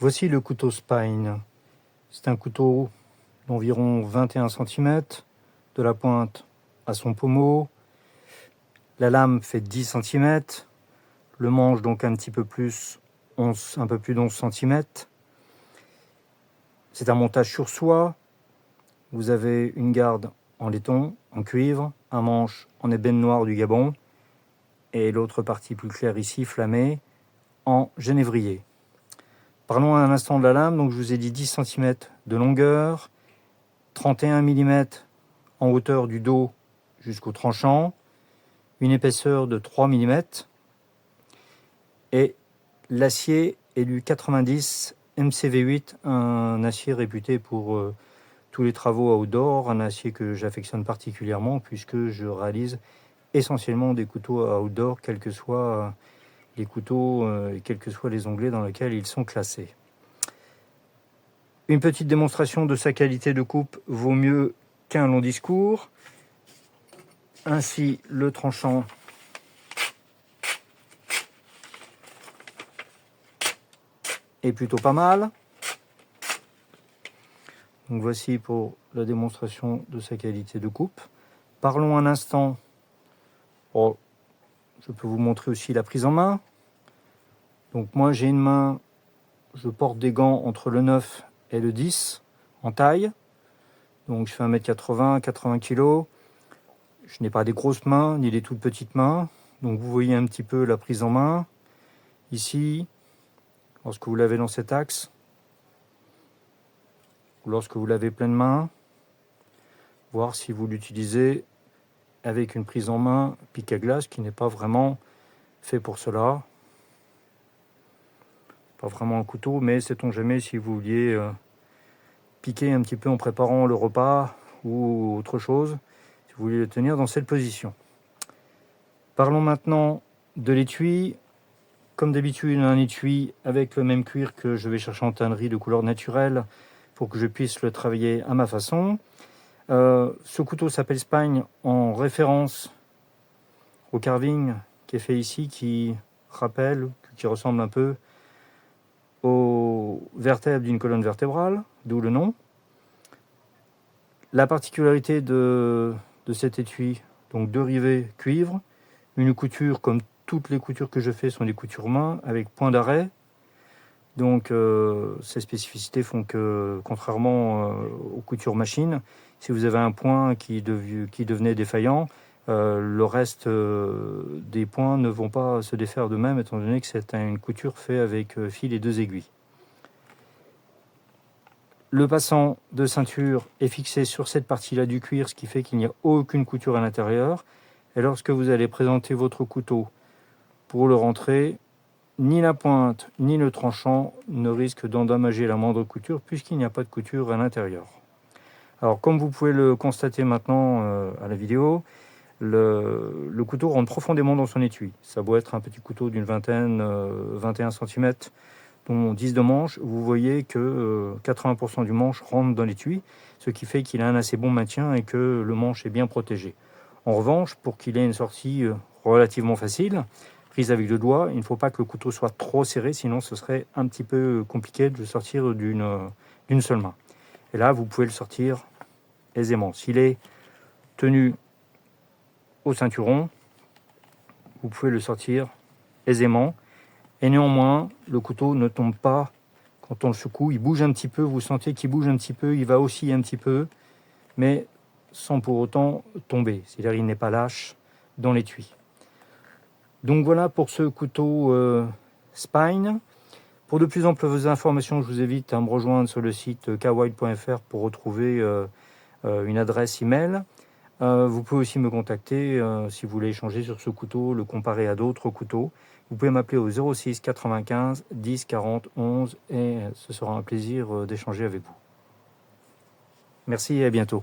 Voici le couteau Spine. C'est un couteau d'environ 21 cm, de la pointe à son pommeau. La lame fait 10 cm, le manche donc un petit peu plus, un peu plus d'11 cm. C'est un montage sur soie. Vous avez une garde en laiton, en cuivre, un manche en ébène noire du Gabon et l'autre partie plus claire ici, flammée, en genévrier. Parlons un instant de la lame. Donc je vous ai dit 10 cm de longueur, 31 mm en hauteur du dos jusqu'au tranchant, une épaisseur de 3 mm et l'acier est du 90 MCV8, un acier réputé pour tous les travaux outdoor, un acier que j'affectionne particulièrement puisque je réalise essentiellement des couteaux outdoor, quels que soient les couteaux et quels que soient les onglets dans lesquels ils sont classés. Une petite démonstration de sa qualité de coupe vaut mieux qu'un long discours. Ainsi, le tranchant est plutôt pas mal. Donc voici pour la démonstration de sa qualité de coupe. Parlons un instant. Je peux vous montrer aussi la prise en main. Donc moi j'ai une main, je porte des gants entre le 9 et le 10 en taille. Donc je fais 1m80, 80 kg. Je n'ai pas des grosses mains ni des toutes petites mains. Donc vous voyez un petit peu la prise en main. Ici, lorsque vous l'avez dans cet axe, ou lorsque vous l'avez pleine main, voir si vous l'utilisez avec une prise en main pique à glace qui n'est pas vraiment fait pour cela. Pas vraiment un couteau, mais sait-on jamais si vous vouliez piquer un petit peu en préparant le repas ou autre chose, si vous voulez le tenir dans cette position. Parlons maintenant de l'étui. Comme d'habitude, un étui avec le même cuir que je vais chercher en tannerie de couleur naturelle pour que je puisse le travailler à ma façon. Ce couteau s'appelle Spine en référence au carving qui est fait ici, qui rappelle, qui ressemble un peu aux vertèbres d'une colonne vertébrale, d'où le nom. La particularité de cet étui, donc 2 rivets cuivre, une couture comme toutes les coutures que je fais sont des coutures main avec point d'arrêt. Donc ces spécificités font que, contrairement aux coutures machine, si vous avez un point qui devenait défaillant, le reste des points ne vont pas se défaire d'eux-mêmes, étant donné que c'est une couture faite avec fil et 2 aiguilles. Le passant de ceinture est fixé sur cette partie-là du cuir, ce qui fait qu'il n'y a aucune couture à l'intérieur. Et lorsque vous allez présenter votre couteau pour le rentrer, ni la pointe ni le tranchant ne risquent d'endommager la moindre couture puisqu'il n'y a pas de couture à l'intérieur. Alors comme vous pouvez le constater maintenant à la vidéo, le couteau rentre profondément dans son étui. Ça doit être un petit couteau d'une 21 cm, dont 10 de manche. Vous voyez que 80% du manche rentre dans l'étui, ce qui fait qu'il a un assez bon maintien et que le manche est bien protégé. En revanche, pour qu'il ait une sortie relativement facile, prise avec le doigt, il ne faut pas que le couteau soit trop serré, sinon ce serait un petit peu compliqué de le sortir d'une seule main. Et là, vous pouvez le sortir aisément. S'il est tenu au ceinturon, vous pouvez le sortir aisément. Et néanmoins, le couteau ne tombe pas quand on le secoue. Il bouge un petit peu, vous sentez qu'il bouge un petit peu, il va osciller un petit peu, mais sans pour autant tomber. C'est-à-dire qu'il n'est pas lâche dans l'étui. Donc voilà pour ce couteau Spine. Pour de plus amples informations, je vous invite à me rejoindre sur le site kawild.fr pour retrouver une adresse email. Vous pouvez aussi me contacter si vous voulez échanger sur ce couteau, le comparer à d'autres couteaux. Vous pouvez m'appeler au 06 95 10 40 11 et ce sera un plaisir d'échanger avec vous. Merci et à bientôt.